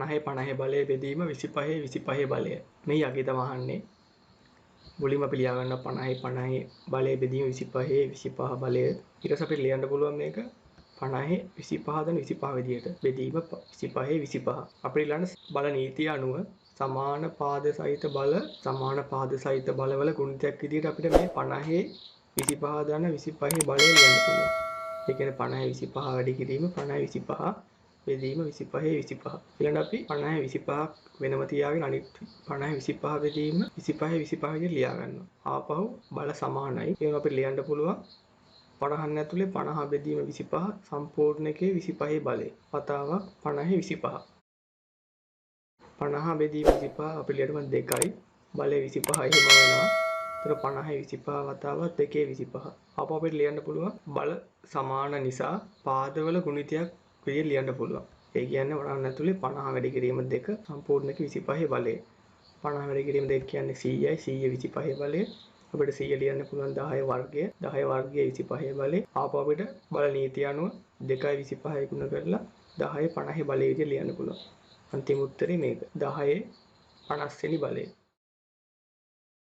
50 බලය බෙදීම 25 25 බලය. මේ යකි තම අහන්නේ. මුලින්ම අපි ලියා ගන්න 50 බලය බෙදීම 25 25 බලය. ඊට පස්සේ අපිට ලියන්න පුළුවන් මේක 50 25 දැන් 25 විදියට බෙදීම 25 25. අපිට ඊළඟ බල නීතිය අනුව සමාන පාද සහිත බලවල ගුණිතයක් විදියට අපිට මේ 50 25 දන 25 බලය ලියන්න පුළුවන්. ඒ කියන්නේ 50 25 වැඩි කිරීම 50 25 බෙදීම 25 25. ඊළඟ අපි 50 25ක් වෙනම තියාගෙන අනිත් 50 25 බෙදීම 25 25 විදියට ලියා ගන්නවා. ආපහු බල සමානයි. ඒක අපිට ලියන්න පුළුවන් 50 ඇතුලේ 50 බෙදීම 25 සම්පූර්ණ එකේ 25 බලය. වතාවක් 50 25. 50 බෙදීම 25 අපි ලියන්න 2යි බලය 25 එහෙම වෙනවා. ඒතර 50 25 වතාවක් 2 25. ආපහු අපිට ලියන්න පුළුවන් බල සමාන නිසා පාදවල ගුණිතයක් විදියට ලියන්න පුළුවන්. ඒ කියන්නේ 50 ඇතුලේ 50 වැඩි කිරීම 2 සම්පූර්ණ එකේ 25 බලය. 50 වැඩි කිරීම 2 කියන්නේ 100යි 100 25 බලය. අපිට 100 ලියන්න පුළුවන් 10 වර්ගය 10 වර්ගයේ 25 බලය. ආපහු අපිට බල නීතිය අනුව 2යි 25 ගුණ කරලා 10 50 බලය විදියට ලියන්න පුළුවන්. අන්තිම උත්තරේ මේක 10 50 වෙනි බලය.